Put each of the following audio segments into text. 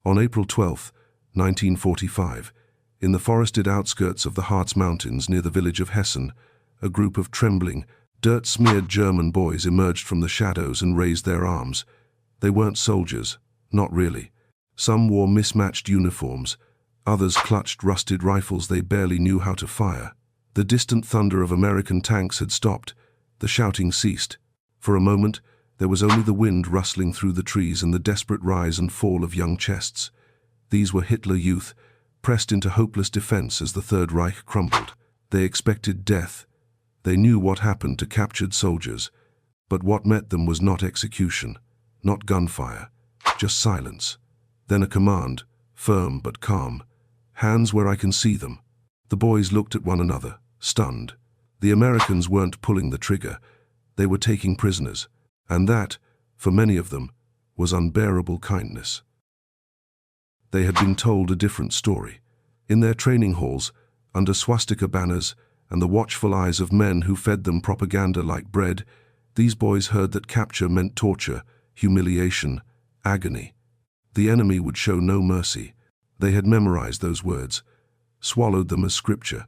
On April 12, 1945, in the forested outskirts of the Harz Mountains near the village of Hessen, a group of trembling, dirt-smeared German boys emerged from the shadows and raised their arms. They weren't soldiers, not really. Some wore mismatched uniforms, others clutched rusted rifles they barely knew how to fire. The distant thunder of American tanks had stopped. The shouting ceased. For a moment, there was only the wind rustling through the trees and the desperate rise and fall of young chests. These were Hitler youth, pressed into hopeless defense as the Third Reich crumbled. They expected death. They knew what happened to captured soldiers, but what met them was not execution, not gunfire, just silence. Then a command, firm but calm. "Hands where I can see them." The boys looked at one another, stunned. The Americans weren't pulling the trigger. They were taking prisoners, and that, for many of them, was unbearable kindness. They had been told a different story. In their training halls, under swastika banners and the watchful eyes of men who fed them propaganda like bread, these boys heard that capture meant torture, humiliation, agony. The enemy would show no mercy. They had memorized those words, swallowed them as scripture.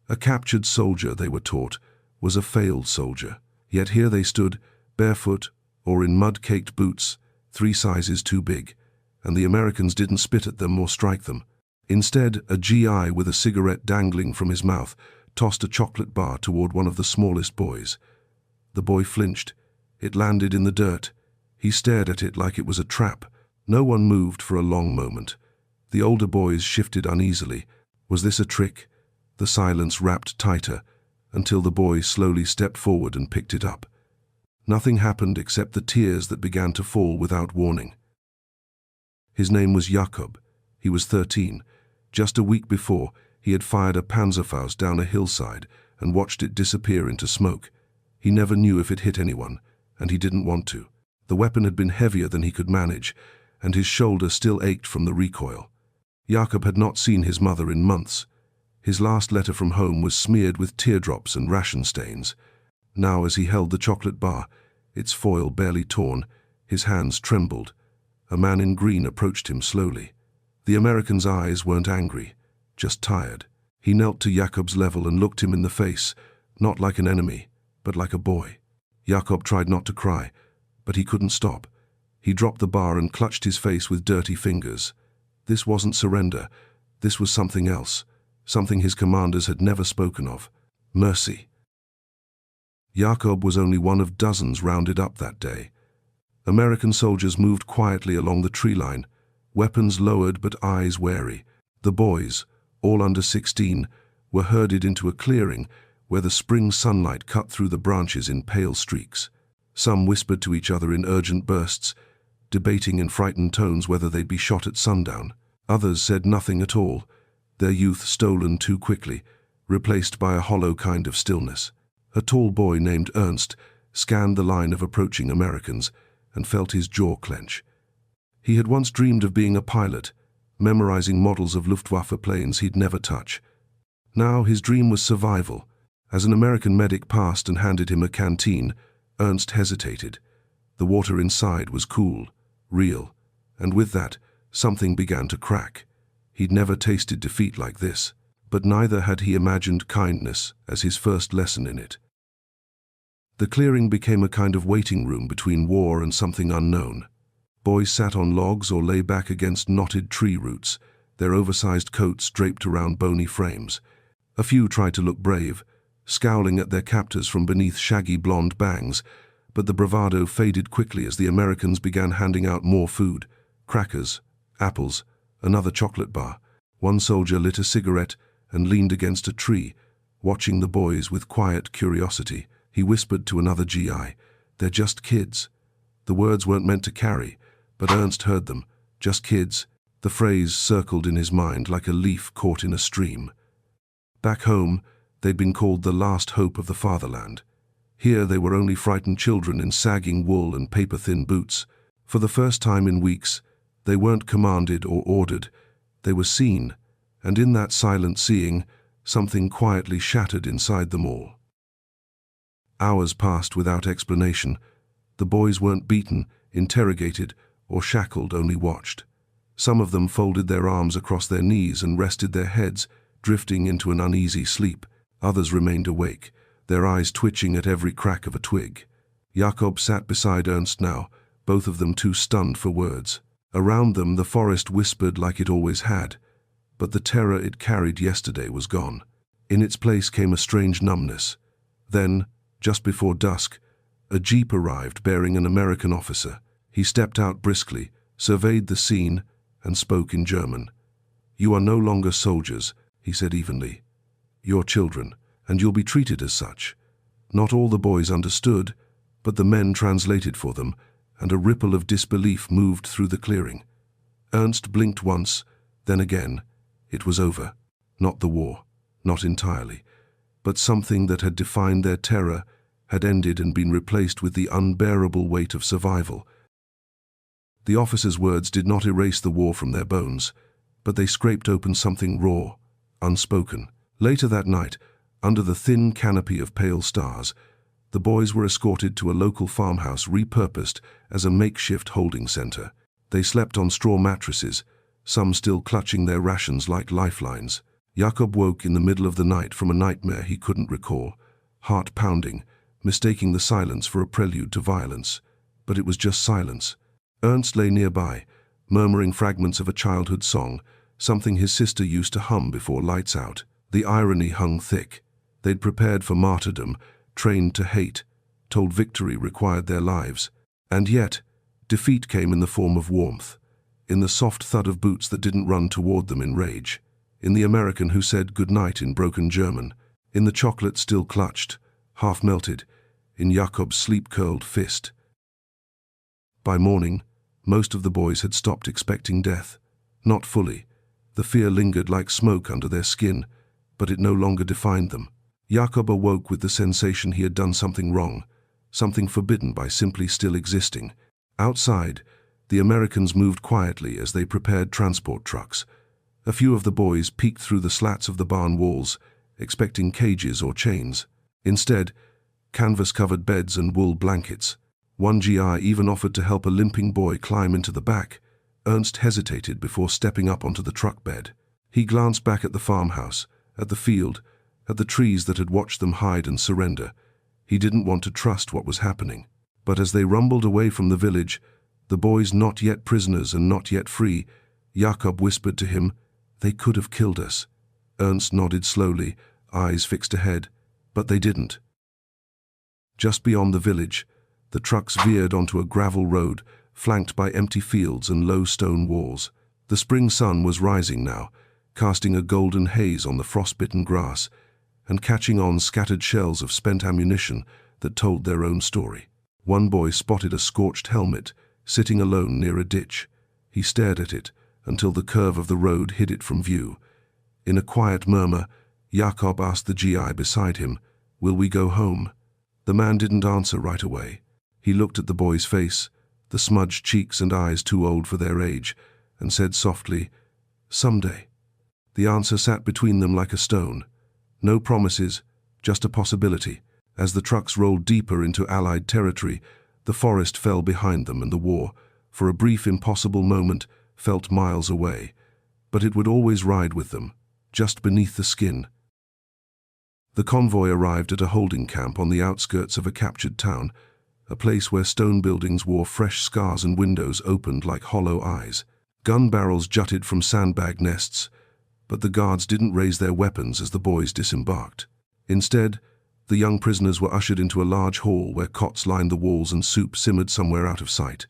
A captured soldier, they were taught, was a failed soldier. Yet here they stood, barefoot or in mud-caked boots, 3 sizes too big, and the Americans didn't spit at them or strike them. Instead, a GI with a cigarette dangling from his mouth tossed a chocolate bar toward one of the smallest boys. The boy flinched. It landed in the dirt. He stared at it like it was a trap. No one moved for a long moment. The older boys shifted uneasily. Was this a trick? The silence wrapped tighter, until the boy slowly stepped forward and picked it up. Nothing happened except the tears that began to fall without warning. His name was Jakob. He was 13. Just a week before, he had fired a Panzerfaust down a hillside and watched it disappear into smoke. He never knew if it hit anyone, and he didn't want to. The weapon had been heavier than he could manage, and his shoulder still ached from the recoil. Jakob had not seen his mother in months. His last letter from home was smeared with teardrops and ration stains. Now, as he held the chocolate bar, its foil barely torn, his hands trembled. A man in green approached him slowly. The American's eyes weren't angry, just tired. He knelt to Jakob's level and looked him in the face, not like an enemy, but like a boy. Jakob tried not to cry, but he couldn't stop. He dropped the bar and clutched his face with dirty fingers. This wasn't surrender. This was something else, something his commanders had never spoken of: mercy. Jakob was only one of dozens rounded up that day. American soldiers moved quietly along the tree line, weapons lowered but eyes wary. The boys, all under 16, were herded into a clearing where the spring sunlight cut through the branches in pale streaks. Some whispered to each other in urgent bursts, debating in frightened tones whether they'd be shot at sundown. Others said nothing at all, their youth stolen too quickly, replaced by a hollow kind of stillness. A tall boy named Ernst scanned the line of approaching Americans and felt his jaw clench. He had once dreamed of being a pilot, memorizing models of Luftwaffe planes he'd never touch. Now his dream was survival. As an American medic passed and handed him a canteen, Ernst hesitated. The water inside was cool, real, and with that, something began to crack. He'd never tasted defeat like this, but neither had he imagined kindness as his first lesson in it. The clearing became a kind of waiting room between war and something unknown. Boys sat on logs or lay back against knotted tree roots, their oversized coats draped around bony frames. A few tried to look brave, scowling at their captors from beneath shaggy blonde bangs, but the bravado faded quickly as the Americans began handing out more food: crackers, apples, another chocolate bar. One soldier lit a cigarette and leaned against a tree, watching the boys with quiet curiosity. He whispered to another GI, "They're just kids." The words weren't meant to carry, but Ernst heard them. Just kids. The phrase circled in his mind like a leaf caught in a stream. Back home, they'd been called the last hope of the fatherland. Here they were only frightened children in sagging wool and paper-thin boots. For the first time in weeks, they weren't commanded or ordered. They were seen, and in that silent seeing, something quietly shattered inside them all. Hours passed without explanation. The boys weren't beaten, interrogated, or shackled, only watched. Some of them folded their arms across their knees and rested their heads, drifting into an uneasy sleep. Others remained awake, their eyes twitching at every crack of a twig. Jakob sat beside Ernst now, both of them too stunned for words. Around them the forest whispered like it always had, but the terror it carried yesterday was gone. In its place came a strange numbness. Then, just before dusk, a jeep arrived bearing an American officer. He stepped out briskly, surveyed the scene, and spoke in German. "You are no longer soldiers," he said evenly. "You're children, and you'll be treated as such." Not all the boys understood, but the men translated for them, and a ripple of disbelief moved through the clearing. Ernst blinked once, then again. It was over. Not the war, not entirely, but something that had defined their terror had ended and been replaced with the unbearable weight of survival. The officer's words did not erase the war from their bones, but they scraped open something raw, unspoken. Later that night, under the thin canopy of pale stars, the boys were escorted to a local farmhouse repurposed as a makeshift holding center. They slept on straw mattresses, some still clutching their rations like lifelines. Jakob woke in the middle of the night from a nightmare he couldn't recall, heart pounding, mistaking the silence for a prelude to violence. But it was just silence. Ernst lay nearby, murmuring fragments of a childhood song, something his sister used to hum before lights out. The irony hung thick. They'd prepared for martyrdom, trained to hate, told victory required their lives. And yet, defeat came in the form of warmth, in the soft thud of boots that didn't run toward them in rage, in the American who said goodnight in broken German, in the chocolate still clutched, half melted, in Jakob's sleep-curled fist. By morning, most of the boys had stopped expecting death. Not fully. The fear lingered like smoke under their skin, but it no longer defined them. Jakob awoke with the sensation he had done something wrong, something forbidden by simply still existing. Outside, the Americans moved quietly as they prepared transport trucks. A few of the boys peeked through the slats of the barn walls, expecting cages or chains. Instead, canvas-covered beds and wool blankets. One GI even offered to help a limping boy climb into the back. Ernst hesitated before stepping up onto the truck bed. He glanced back at the farmhouse, at the field, at the trees that had watched them hide and surrender. He didn't want to trust what was happening. But as they rumbled away from the village, the boys not yet prisoners and not yet free, Jakob whispered to him, "They could have killed us." Ernst nodded slowly, eyes fixed ahead, but they didn't. Just beyond the village, the trucks veered onto a gravel road, flanked by empty fields and low stone walls. The spring sun was rising now, casting a golden haze on the frostbitten grass, and catching on scattered shells of spent ammunition that told their own story. One boy spotted a scorched helmet, sitting alone near a ditch. He stared at it until the curve of the road hid it from view. In a quiet murmur, Jakob asked the GI beside him, "Will we go home?" The man didn't answer right away. He looked at the boy's face, the smudged cheeks and eyes too old for their age, and said softly, "Someday." The answer sat between them like a stone. No promises, just a possibility. As the trucks rolled deeper into Allied territory, the forest fell behind them and the war, for a brief impossible moment, felt miles away. But it would always ride with them, just beneath the skin. The convoy arrived at a holding camp on the outskirts of a captured town, a place where stone buildings wore fresh scars and windows opened like hollow eyes. Gun barrels jutted from sandbag nests, but the guards didn't raise their weapons as the boys disembarked. Instead, the young prisoners were ushered into a large hall where cots lined the walls and soup simmered somewhere out of sight.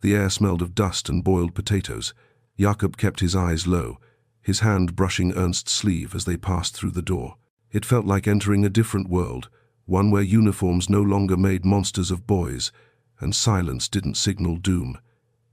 The air smelled of dust and boiled potatoes. Jakob kept his eyes low, his hand brushing Ernst's sleeve as they passed through the door. It felt like entering a different world, one where uniforms no longer made monsters of boys, and silence didn't signal doom.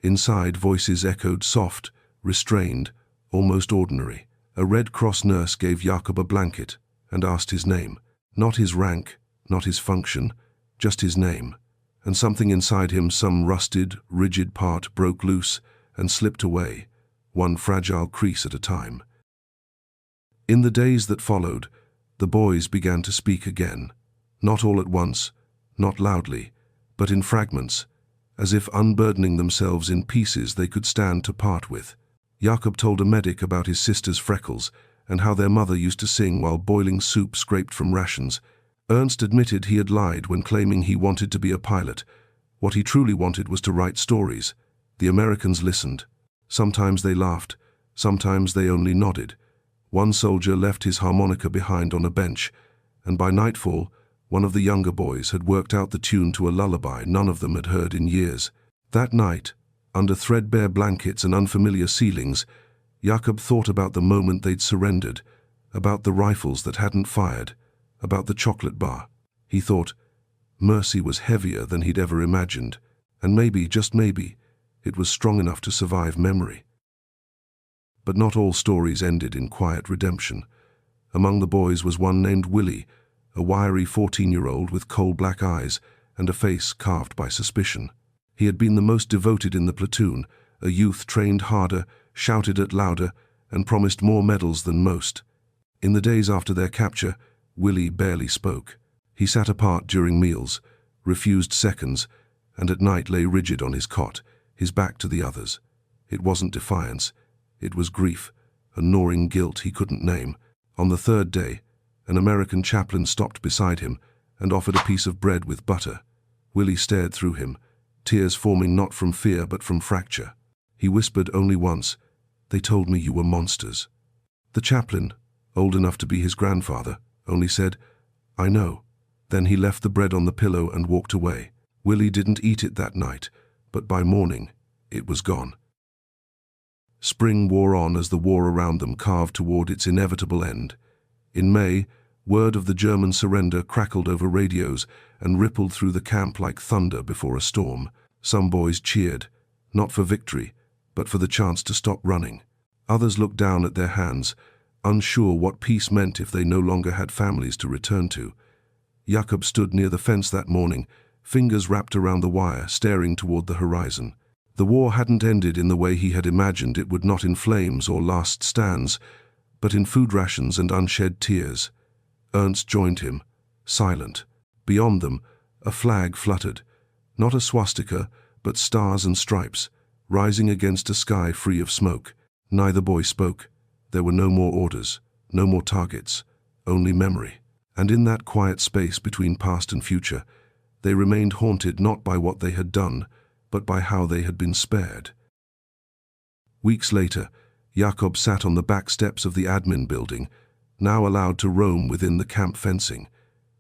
Inside, voices echoed soft, restrained, almost ordinary. A Red Cross nurse gave Jakob a blanket and asked his name. Not his rank, not his function, just his name. And something inside him, some rusted, rigid part, broke loose and slipped away, one fragile crease at a time. In the days that followed, the boys began to speak again. Not all at once, not loudly, but in fragments, as if unburdening themselves in pieces they could stand to part with. Jakob told a medic about his sister's freckles and how their mother used to sing while boiling soup scraped from rations. Ernst admitted he had lied when claiming he wanted to be a pilot. What he truly wanted was to write stories. The Americans listened. Sometimes they laughed, sometimes they only nodded. One soldier left his harmonica behind on a bench, and by nightfall, one of the younger boys had worked out the tune to a lullaby none of them had heard in years. That night, under threadbare blankets and unfamiliar ceilings, Jakob thought about the moment they'd surrendered, about the rifles that hadn't fired, about the chocolate bar. He thought, mercy was heavier than he'd ever imagined, and maybe, just maybe, it was strong enough to survive memory. But not all stories ended in quiet redemption. Among the boys was one named Willi, a wiry 14-year-old with coal-black eyes and a face carved by suspicion. He had been the most devoted in the platoon, a youth trained harder, shouted at louder, and promised more medals than most. In the days after their capture, Willi barely spoke. He sat apart during meals, refused seconds, and at night lay rigid on his cot, his back to the others. It wasn't defiance. It was grief, a gnawing guilt he couldn't name. On the third day, an American chaplain stopped beside him and offered a piece of bread with butter. Willi stared through him, tears forming not from fear but from fracture. He whispered only once, "They told me you were monsters." The chaplain, old enough to be his grandfather, only said, "I know." Then he left the bread on the pillow and walked away. Willi didn't eat it that night, but by morning, it was gone. Spring wore on as the war around them carved toward its inevitable end. In May, word of the German surrender crackled over radios and rippled through the camp like thunder before a storm. Some boys cheered, not for victory, but for the chance to stop running. Others looked down at their hands, unsure what peace meant if they no longer had families to return to. Jakob stood near the fence that morning, fingers wrapped around the wire, staring toward the horizon. The war hadn't ended in the way he had imagined. It would not in flames or last stands, but in food rations and unshed tears. Ernst joined him, silent. Beyond them, a flag fluttered, not a swastika, but stars and stripes, rising against a sky free of smoke. Neither boy spoke. There were no more orders, no more targets, only memory. And in that quiet space between past and future, they remained haunted not by what they had done, but by how they had been spared. Weeks later, Jakob sat on the back steps of the admin building, now allowed to roam within the camp fencing.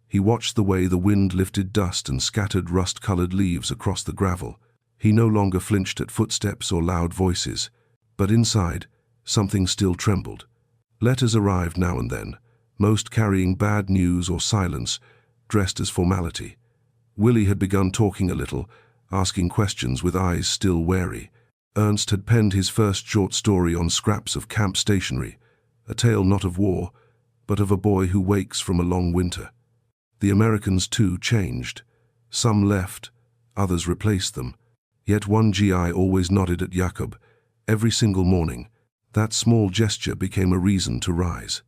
He watched the way the wind lifted dust and scattered rust-colored leaves across the gravel. He no longer flinched at footsteps or loud voices, but inside, something still trembled. Letters arrived now and then, most carrying bad news or silence, dressed as formality. Willi had begun talking a little, asking questions with eyes still wary. Ernst had penned his first short story on scraps of camp stationery, a tale not of war, but of a boy who wakes from a long winter. The Americans, too, changed. Some left, others replaced them. Yet one GI always nodded at Jakob, every single morning. That small gesture became a reason to rise.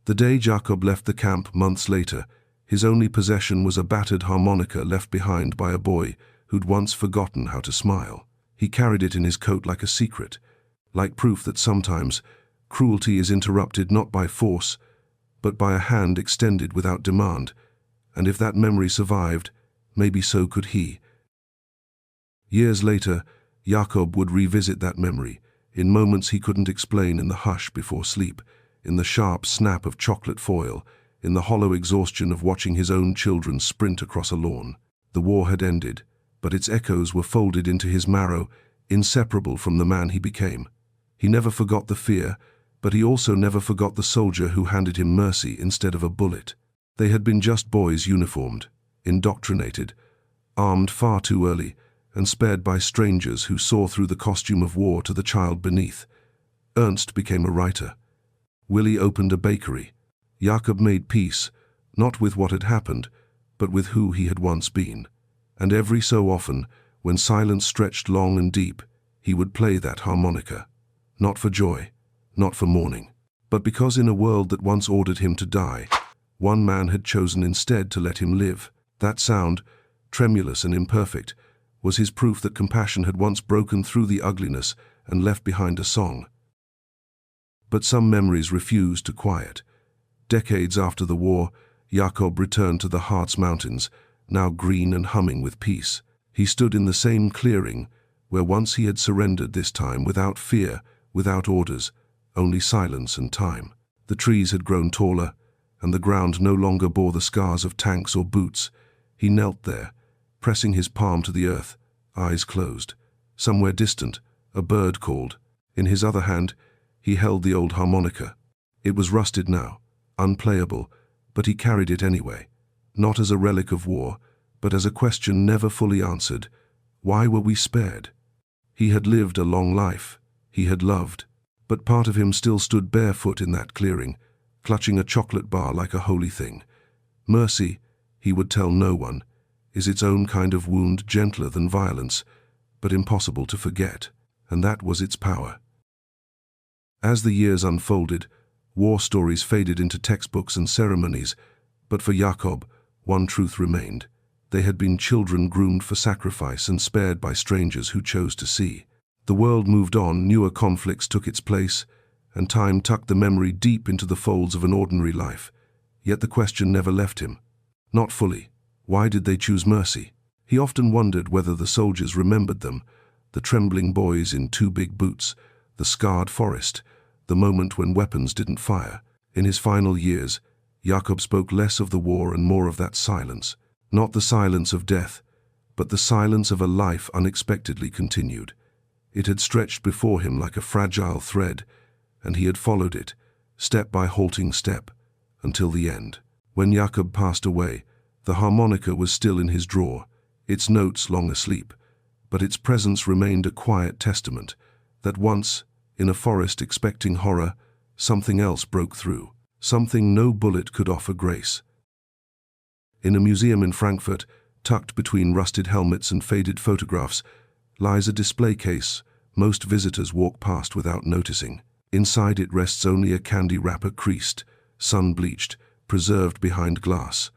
The day Jakob left the camp months later, his only possession was a battered harmonica left behind by a boy who'd once forgotten how to smile. He carried it in his coat like a secret, like proof that sometimes cruelty is interrupted not by force, but by a hand extended without demand, and if that memory survived, maybe so could he. Years later, Jakob would revisit that memory, in moments he couldn't explain, in the hush before sleep, in the sharp snap of chocolate foil, in the hollow exhaustion of watching his own children sprint across a lawn. The war had ended, but its echoes were folded into his marrow, inseparable from the man he became. He never forgot the fear, but he also never forgot the soldier who handed him mercy instead of a bullet. They had been just boys uniformed, indoctrinated, armed far too early, and spared by strangers who saw through the costume of war to the child beneath. Ernst became a writer. Willi opened a bakery. Jakob made peace, not with what had happened, but with who he had once been. And every so often, when silence stretched long and deep, he would play that harmonica. Not for joy, not for mourning, but because in a world that once ordered him to die, one man had chosen instead to let him live. That sound, tremulous and imperfect, was his proof that compassion had once broken through the ugliness and left behind a song. But some memories refused to quiet. Decades after the war, Jakob returned to the Harz Mountains, now green and humming with peace. He stood in the same clearing, where once he had surrendered, this time without fear, without orders, only silence and time. The trees had grown taller, and the ground no longer bore the scars of tanks or boots. He knelt there, pressing his palm to the earth, eyes closed. Somewhere distant, a bird called. In his other hand, he held the old harmonica. It was rusted now, unplayable, but he carried it anyway, not as a relic of war, but as a question never fully answered. Why were we spared? He had lived a long life. He had loved. But part of him still stood barefoot in that clearing, clutching a chocolate bar like a holy thing. Mercy, he would tell no one, is its own kind of wound, gentler than violence, but impossible to forget, and that was its power. As the years unfolded, war stories faded into textbooks and ceremonies, but for Jakob, one truth remained. They had been children groomed for sacrifice and spared by strangers who chose to see. The world moved on, newer conflicts took its place, and time tucked the memory deep into the folds of an ordinary life. Yet the question never left him. Not fully. Why did they choose mercy? He often wondered whether the soldiers remembered them, the trembling boys in too big boots, the scarred forest, the moment when weapons didn't fire. In his final years, Jakob spoke less of the war and more of that silence. Not the silence of death, but the silence of a life unexpectedly continued. It had stretched before him like a fragile thread, and he had followed it, step by halting step, until the end. When Jakob passed away, the harmonica was still in his drawer, its notes long asleep, but its presence remained a quiet testament that once, in a forest expecting horror, something else broke through, something no bullet could offer grace. In a museum in Frankfurt, tucked between rusted helmets and faded photographs, lies a display case most visitors walk past without noticing. Inside it rests only a candy wrapper, creased, sun-bleached, preserved behind glass.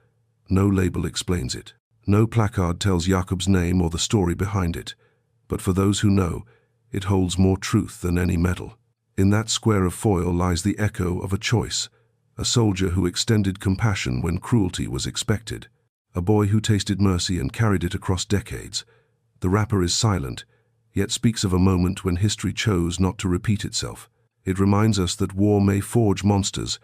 No label explains it. No placard tells Jakob's name or the story behind it. But for those who know, it holds more truth than any medal. In that square of foil lies the echo of a choice, a soldier who extended compassion when cruelty was expected, a boy who tasted mercy and carried it across decades. The wrapper is silent, yet speaks of a moment when history chose not to repeat itself. It reminds us that war may forge monsters,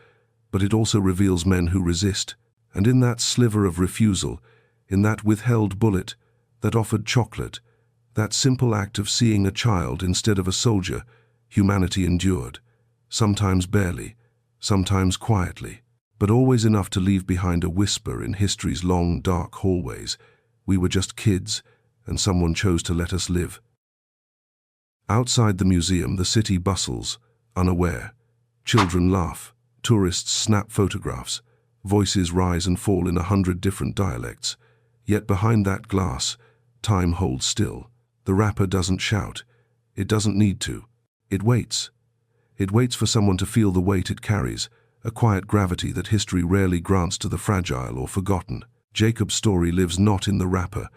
but it also reveals men who resist. And in that sliver of refusal, in that withheld bullet, that offered chocolate, that simple act of seeing a child instead of a soldier, humanity endured, sometimes barely, sometimes quietly, but always enough to leave behind a whisper in history's long, dark hallways. We were just kids, and someone chose to let us live. Outside the museum, the city bustles, unaware. Children laugh, tourists snap photographs, voices rise and fall in 100 different dialects. Yet behind that glass, time holds still. The wrapper doesn't shout. It doesn't need to. It waits. It waits for someone to feel the weight it carries, a quiet gravity that history rarely grants to the fragile or forgotten. Jakob's story lives not in the wrapper,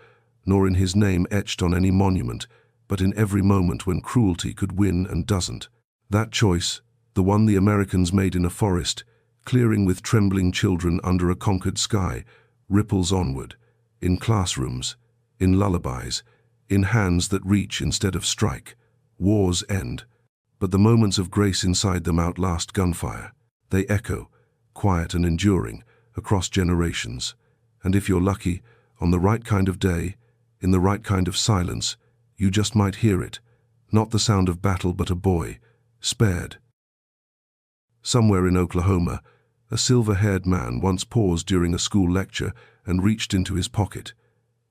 nor in his name etched on any monument, but in every moment when cruelty could win and doesn't. That choice, the one the Americans made in a forest, clearing with trembling children under a conquered sky, ripples onward, in classrooms, in lullabies, in hands that reach instead of strike. Wars end, but the moments of grace inside them outlast gunfire. They echo, quiet and enduring, across generations. And if you're lucky, on the right kind of day, in the right kind of silence, you just might hear it, not the sound of battle but a boy, spared. Somewhere in Oklahoma, a silver-haired man once paused during a school lecture and reached into his pocket.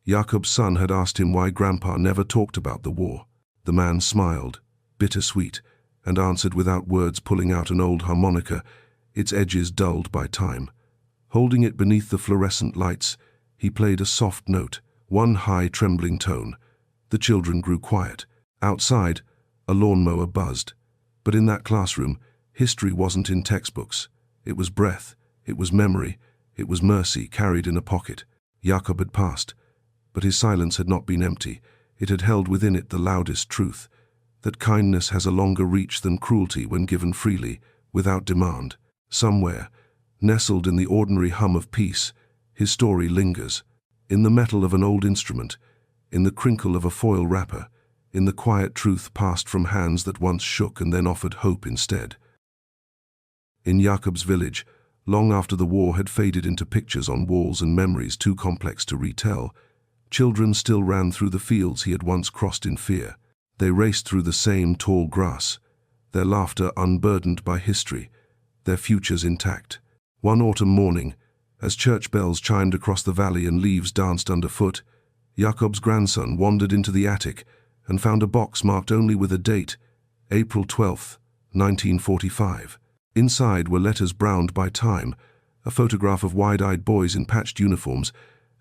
Jakob's son had asked him why Grandpa never talked about the war. The man smiled, bittersweet, and answered without words, pulling out an old harmonica, its edges dulled by time. Holding it beneath the fluorescent lights, he played a soft note, one high, trembling tone. The children grew quiet. Outside, a lawnmower buzzed. But in that classroom, history wasn't in textbooks. It was breath, it was memory, it was mercy carried in a pocket. Jakob had passed, but his silence had not been empty. It had held within it the loudest truth, that kindness has a longer reach than cruelty when given freely, without demand. Somewhere, nestled in the ordinary hum of peace, his story lingers, in the metal of an old instrument, in the crinkle of a foil wrapper, in the quiet truth passed from hands that once shook and then offered hope instead. In Jakob's village, long after the war had faded into pictures on walls and memories too complex to retell, children still ran through the fields he had once crossed in fear. They raced through the same tall grass, their laughter unburdened by history, their futures intact. One autumn morning, as church bells chimed across the valley and leaves danced underfoot, Jakob's grandson wandered into the attic and found a box marked only with a date, April 12th, 1945. Inside were letters browned by time, a photograph of wide-eyed boys in patched uniforms,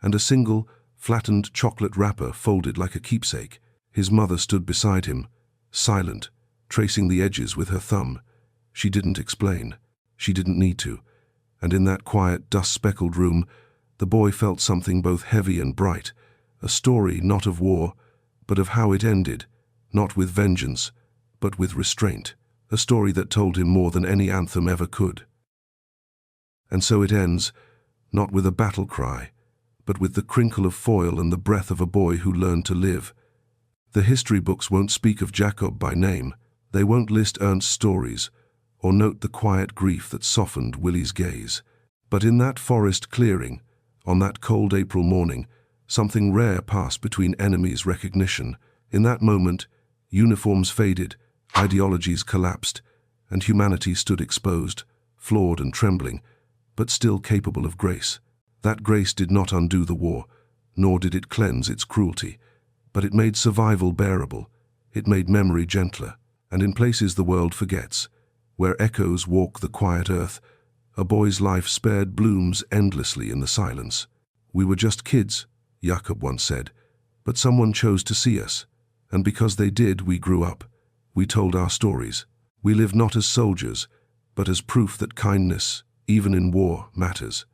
and a single, flattened chocolate wrapper folded like a keepsake. His mother stood beside him, silent, tracing the edges with her thumb. She didn't explain. She didn't need to. And in that quiet, dust-speckled room, the boy felt something both heavy and bright, a story not of war, but of how it ended, not with vengeance, but with restraint, a story that told him more than any anthem ever could. And so it ends, not with a battle cry, but with the crinkle of foil and the breath of a boy who learned to live. The history books won't speak of Jakob by name. They won't list Ernst's stories, or note the quiet grief that softened Willi's gaze. But in that forest clearing, on that cold April morning, something rare passed between enemies' recognition. In that moment, uniforms faded, ideologies collapsed, and humanity stood exposed, flawed and trembling, but still capable of grace. That grace did not undo the war, nor did it cleanse its cruelty, but it made survival bearable, it made memory gentler, and in places the world forgets, where echoes walk the quiet earth, a boy's life spared blooms endlessly in the silence. We were just kids, Jakob once said, but someone chose to see us, and because they did, we grew up. We told our stories. We lived not as soldiers, but as proof that kindness, even in war, matters.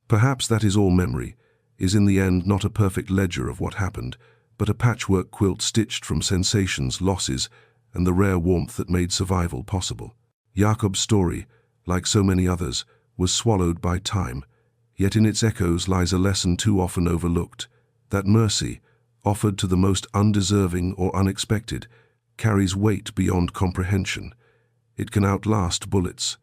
Perhaps that is all memory, is in the end not a perfect ledger of what happened, but a patchwork quilt stitched from sensations, losses, and the rare warmth that made survival possible. Jakob's story, like so many others, was swallowed by time, yet in its echoes lies a lesson too often overlooked, that mercy, offered to the most undeserving or unexpected, carries weight beyond comprehension. It can outlast bullets,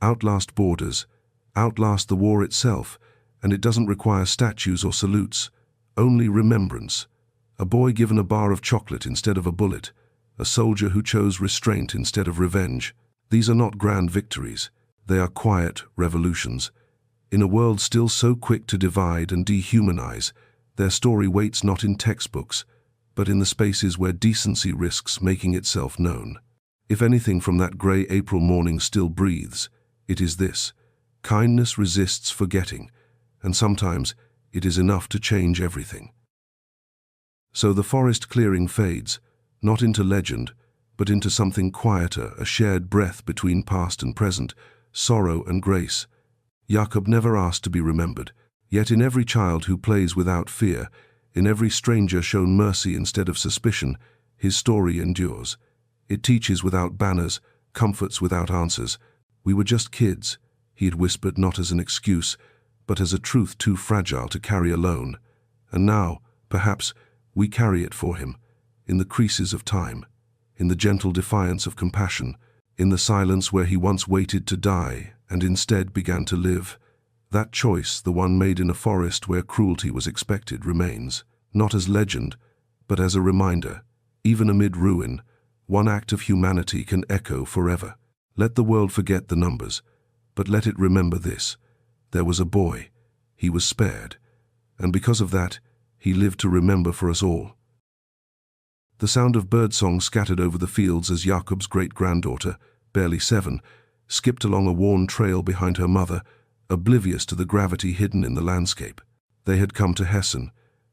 outlast borders, outlast the war itself, and it doesn't require statues or salutes, only remembrance. A boy given a bar of chocolate instead of a bullet, a soldier who chose restraint instead of revenge. These are not grand victories, they are quiet revolutions. In a world still so quick to divide and dehumanize, their story waits not in textbooks, but in the spaces where decency risks making itself known. If anything from that grey April morning still breathes, it is this: kindness resists forgetting, and sometimes it is enough to change everything. So the forest clearing fades, not into legend, but into something quieter, a shared breath between past and present, sorrow and grace. Jakob never asked to be remembered, yet in every child who plays without fear, in every stranger shown mercy instead of suspicion, his story endures. It teaches without banners, comforts without answers. We were just kids, he had whispered, not as an excuse, but as a truth too fragile to carry alone. And now, perhaps, we carry it for him, in the creases of time, in the gentle defiance of compassion, in the silence where he once waited to die and instead began to live. That choice, the one made in a forest where cruelty was expected, remains, not as legend, but as a reminder. Even amid ruin, one act of humanity can echo forever. Let the world forget the numbers, but let it remember this: there was a boy, he was spared, and because of that, he lived to remember for us all. The sound of birdsong scattered over the fields as Jakob's great-granddaughter, barely 7, skipped along a worn trail behind her mother, oblivious to the gravity hidden in the landscape. They had come to Hessen,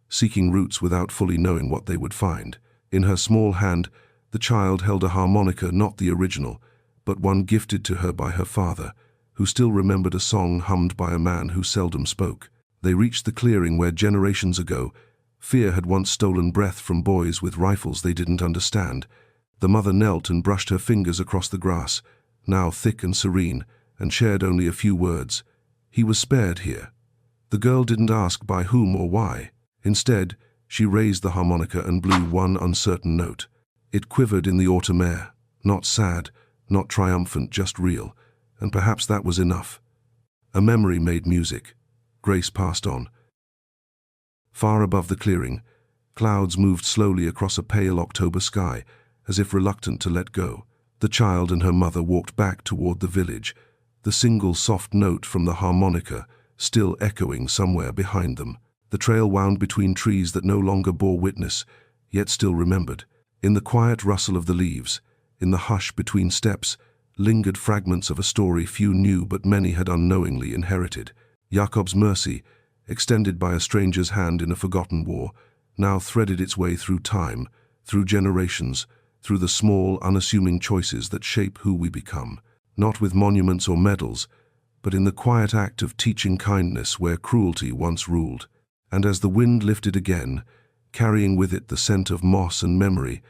seeking roots without fully knowing what they would find. In her small hand, the child held a harmonica, not the original, but one gifted to her by her father, who still remembered a song hummed by a man who seldom spoke. They reached the clearing where generations ago, fear had once stolen breath from boys with rifles they didn't understand. The mother knelt and brushed her fingers across the grass, now thick and serene, and shared only a few words. He was spared here. The girl didn't ask by whom or why. Instead, she raised the harmonica and blew one uncertain note. It quivered in the autumn air, not sad, not triumphant, just real, and perhaps that was enough. A memory made music. Grace passed on. Far above the clearing, clouds moved slowly across a pale October sky, as if reluctant to let go. The child and her mother walked back toward the village, the single soft note from the harmonica still echoing somewhere behind them. The trail wound between trees that no longer bore witness, yet still remembered. In the quiet rustle of the leaves, in the hush between steps, lingered fragments of a story few knew but many had unknowingly inherited. Jakob's mercy, extended by a stranger's hand in a forgotten war, now threaded its way through time, through generations, through the small, unassuming choices that shape who we become, not with monuments or medals, but in the quiet act of teaching kindness where cruelty once ruled. And as the wind lifted again, carrying with it the scent of moss and memory,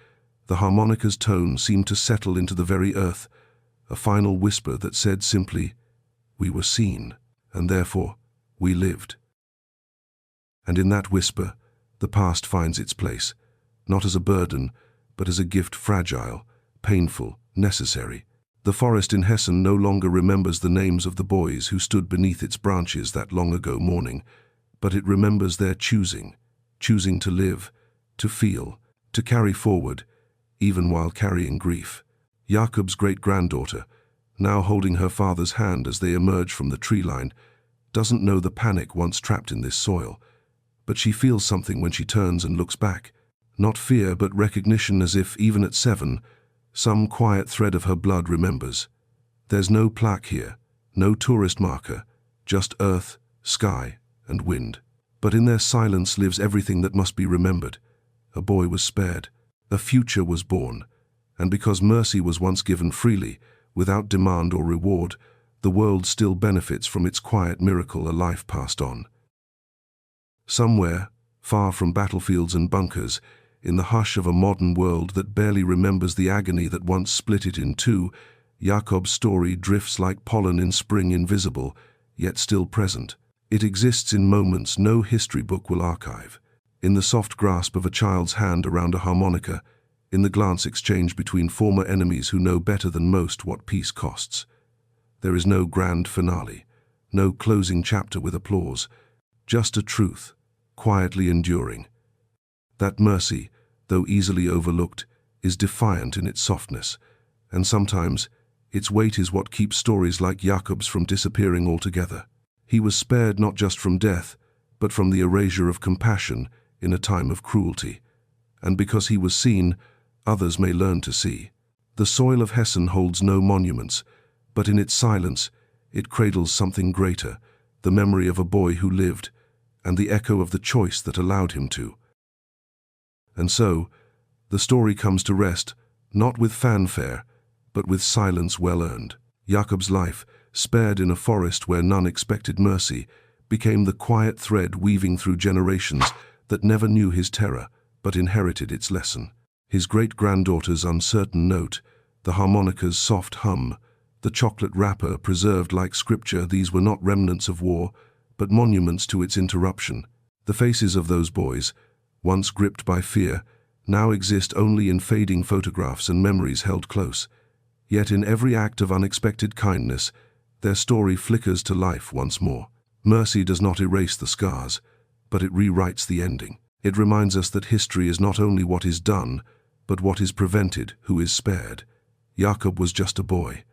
the harmonica's tone seemed to settle into the very earth, a final whisper that said simply, "We were seen, and therefore we lived." And in that whisper, the past finds its place, not as a burden, but as a gift fragile, painful, necessary. The forest in Hessen no longer remembers the names of the boys who stood beneath its branches that long ago morning, but it remembers their choosing to live, to feel, to carry forward, even while carrying grief. Jakob's great-granddaughter, now holding her father's hand as they emerge from the tree line, doesn't know the panic once trapped in this soil, but she feels something when she turns and looks back. Not fear, but recognition, as if, even at 7, some quiet thread of her blood remembers. There's no plaque here, no tourist marker, just earth, sky, and wind. But in their silence lives everything that must be remembered. A boy was spared, a future was born, and because mercy was once given freely, without demand or reward, the world still benefits from its quiet miracle, a life passed on. Somewhere, far from battlefields and bunkers, in the hush of a modern world that barely remembers the agony that once split it in two, Jakob's story drifts like pollen in spring, invisible, yet still present. It exists in moments no history book will archive. In the soft grasp of a child's hand around a harmonica, in the glance exchanged between former enemies who know better than most what peace costs. There is no grand finale, no closing chapter with applause, just a truth, quietly enduring. That mercy, though easily overlooked, is defiant in its softness, and sometimes its weight is what keeps stories like Jakob's from disappearing altogether. He was spared not just from death, but from the erasure of compassion in a time of cruelty. And because he was seen, others may learn to see. The soil of Hessen holds no monuments, but in its silence, it cradles something greater, the memory of a boy who lived, and the echo of the choice that allowed him to. And so, the story comes to rest, not with fanfare, but with silence well-earned. Jakob's life, spared in a forest where none expected mercy, became the quiet thread weaving through generations that never knew his terror, but inherited its lesson. His great-granddaughter's uncertain note, the harmonica's soft hum, the chocolate wrapper preserved like scripture, these were not remnants of war, but monuments to its interruption. The faces of those boys, once gripped by fear, now exist only in fading photographs and memories held close. Yet in every act of unexpected kindness, their story flickers to life once more. Mercy does not erase the scars, but it rewrites the ending. It reminds us that history is not only what is done, but what is prevented, who is spared. Jakob was just a boy,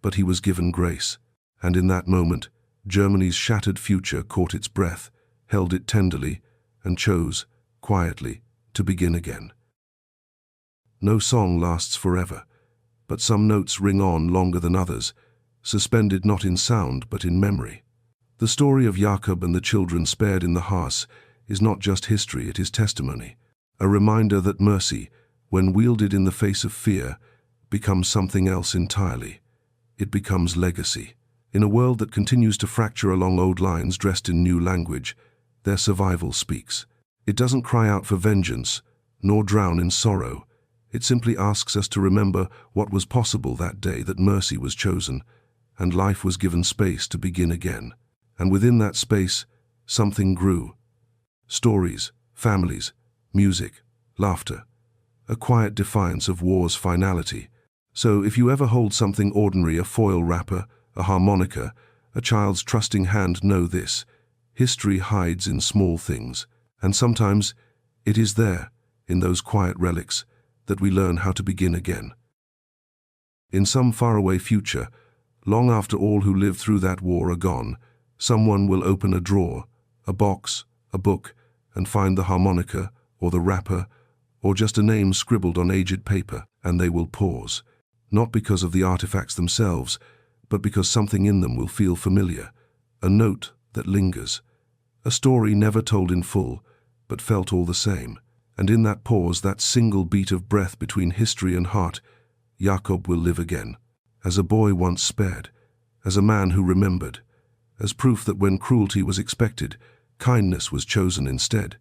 but he was given grace, and in that moment, Germany's shattered future caught its breath, held it tenderly, and chose, quietly, to begin again. No song lasts forever, but some notes ring on longer than others, suspended not in sound but in memory. The story of Jakob and the children spared in the Harz is not just history, it is testimony, a reminder that mercy, when wielded in the face of fear, becomes something else entirely. It becomes legacy. In a world that continues to fracture along old lines dressed in new language, their survival speaks. It doesn't cry out for vengeance, nor drown in sorrow. It simply asks us to remember what was possible that day, that mercy was chosen, and life was given space to begin again. And within that space, something grew. Stories, families, music, laughter, a quiet defiance of war's finality. So if you ever hold something ordinary, a foil wrapper, a harmonica, a child's trusting hand, know this: history hides in small things, and sometimes it is there, in those quiet relics, that we learn how to begin again. In some faraway future, long after all who lived through that war are gone, someone will open a drawer, a box, a book, and find the harmonica, or the wrapper, or just a name scribbled on aged paper, and they will pause, not because of the artifacts themselves, but because something in them will feel familiar, a note that lingers, a story never told in full, but felt all the same. And in that pause, that single beat of breath between history and heart, Jakob will live again, as a boy once spared, as a man who remembered, as proof that when cruelty was expected, kindness was chosen instead.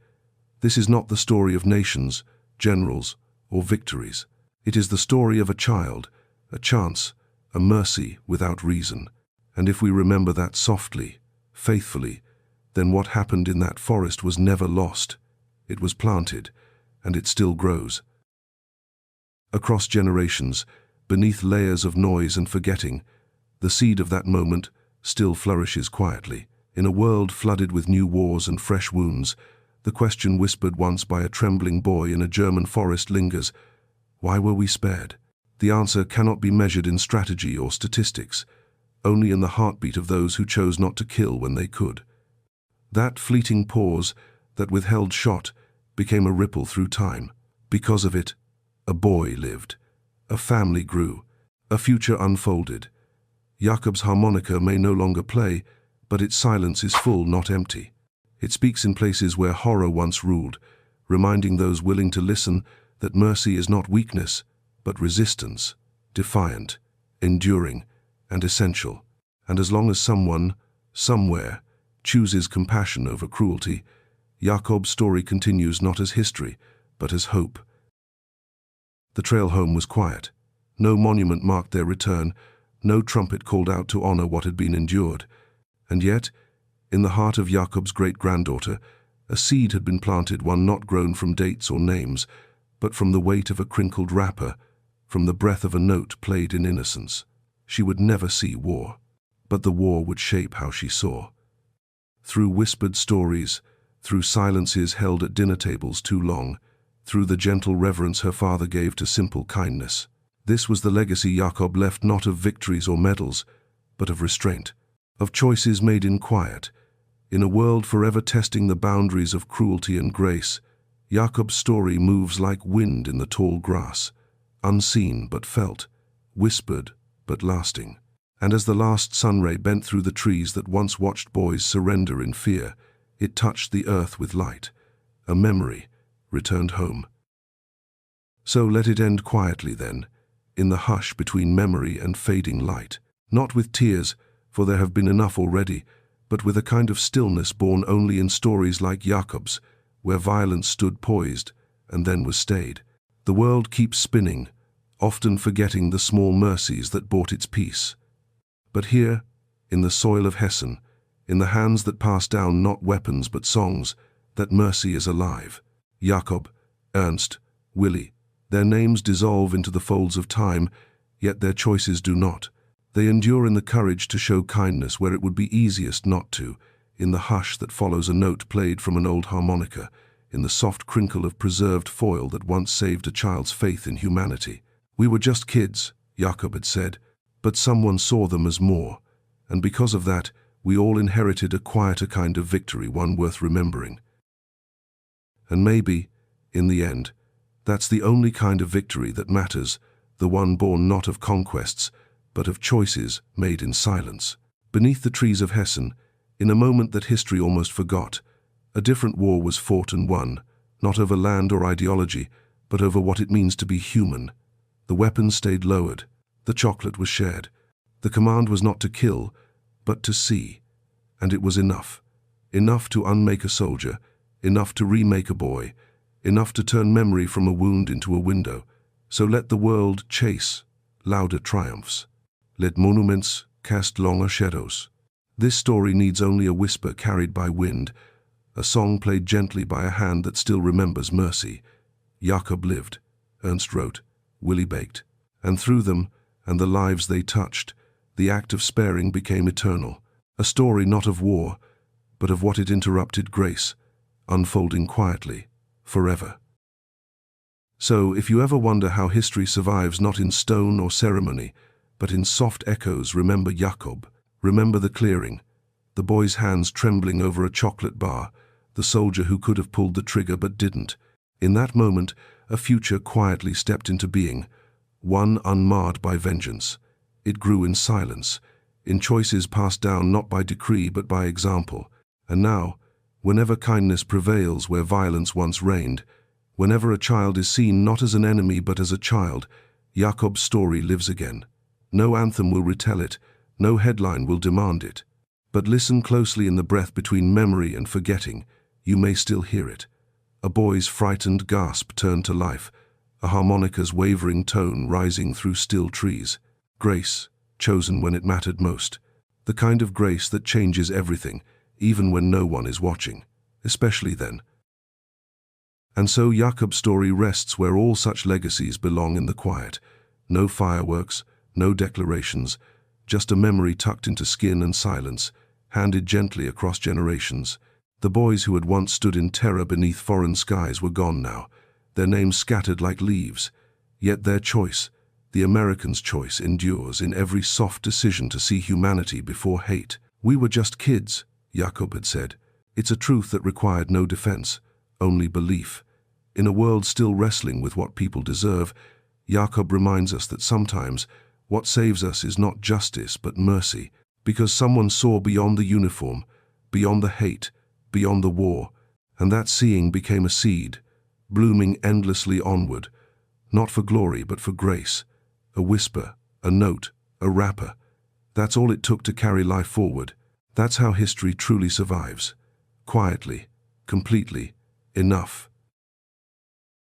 This is not the story of nations, generals, or victories. It is the story of a child, a chance, a mercy without reason. And if we remember that softly, faithfully, then what happened in that forest was never lost. It was planted, and it still grows. Across generations, beneath layers of noise and forgetting, the seed of that moment still flourishes quietly. In a world flooded with new wars and fresh wounds, the question whispered once by a trembling boy in a German forest lingers: why were we spared? The answer cannot be measured in strategy or statistics, only in the heartbeat of those who chose not to kill when they could. That fleeting pause, that withheld shot, became a ripple through time. Because of it, a boy lived, a family grew, a future unfolded. Jakob's harmonica may no longer play, but its silence is full, not empty. It speaks in places where horror once ruled, reminding those willing to listen that mercy is not weakness, but resistance, defiant, enduring, and essential. And as long as someone, somewhere, chooses compassion over cruelty, Jakob's story continues not as history, but as hope. The trail home was quiet. No monument marked their return, no trumpet called out to honor what had been endured. And yet, in the heart of Jakob's great-granddaughter, a seed had been planted, one not grown from dates or names, but from the weight of a crinkled wrapper, from the breath of a note played in innocence. She would never see war, but the war would shape how she saw. Through whispered stories, through silences held at dinner tables too long, through the gentle reverence her father gave to simple kindness. This was the legacy Jakob left, not of victories or medals, but of restraint, of choices made in quiet. In a world forever testing the boundaries of cruelty and grace, Jakob's story moves like wind in the tall grass, unseen but felt, whispered but lasting. And as the last sunray bent through the trees that once watched boys surrender in fear, it touched the earth with light. A memory returned home. So let it end quietly then, in the hush between memory and fading light. Not with tears, for there have been enough already, but with a kind of stillness born only in stories like Jakob's, where violence stood poised and then was stayed. The world keeps spinning, often forgetting the small mercies that bought its peace. But here, in the soil of Hessen, in the hands that pass down not weapons but songs, that mercy is alive. Jakob, Ernst, Willi, their names dissolve into the folds of time, yet their choices do not. They endure in the courage to show kindness where it would be easiest not to, in the hush that follows a note played from an old harmonica, in the soft crinkle of preserved foil that once saved a child's faith in humanity. We were just kids, Jakob had said, but someone saw them as more, and because of that, we all inherited a quieter kind of victory, one worth remembering. And maybe, in the end, that's the only kind of victory that matters, the one born not of conquests, but of choices made in silence. Beneath the trees of Hessen, in a moment that history almost forgot, a different war was fought and won, not over land or ideology, but over what it means to be human. The weapons stayed lowered, the chocolate was shared. The command was not to kill, but to see, and it was enough. Enough to unmake a soldier, enough to remake a boy, enough to turn memory from a wound into a window. So let the world chase louder triumphs. Let monuments cast longer shadows. This story needs only a whisper carried by wind, a song played gently by a hand that still remembers mercy. Jakob lived, Ernst wrote, Willi baked, and through them, and the lives they touched, the act of sparing became eternal, a story not of war, but of what it interrupted grace, unfolding quietly, forever. So, if you ever wonder how history survives not in stone or ceremony, but in soft echoes, remember Jakob, remember the clearing, the boy's hands trembling over a chocolate bar, the soldier who could have pulled the trigger but didn't. In that moment, a future quietly stepped into being, one unmarred by vengeance. It grew in silence, in choices passed down not by decree but by example. And now, whenever kindness prevails where violence once reigned, whenever a child is seen not as an enemy but as a child, Jakob's story lives again. No anthem will retell it, no headline will demand it. But listen closely in the breath between memory and forgetting. You may still hear it. A boy's frightened gasp turned to life, a harmonica's wavering tone rising through still trees. Grace, chosen when it mattered most. The kind of grace that changes everything, even when no one is watching, especially then. And so Jakob's story rests where all such legacies belong, in the quiet. No fireworks, no declarations, just a memory tucked into skin and silence, handed gently across generations. The boys who had once stood in terror beneath foreign skies were gone now, their names scattered like leaves. Yet their choice, the Americans' choice, endures in every soft decision to see humanity before hate. We were just kids, Jakob had said. It's a truth that required no defense, only belief. In a world still wrestling with what people deserve, Jakob reminds us that sometimes what saves us is not justice but mercy, because someone saw beyond the uniform, beyond the hate, beyond the war, and that seeing became a seed, blooming endlessly onward, not for glory but for grace, a whisper, a note, a wrapper. That's all it took to carry life forward. That's how history truly survives. Quietly, completely, enough.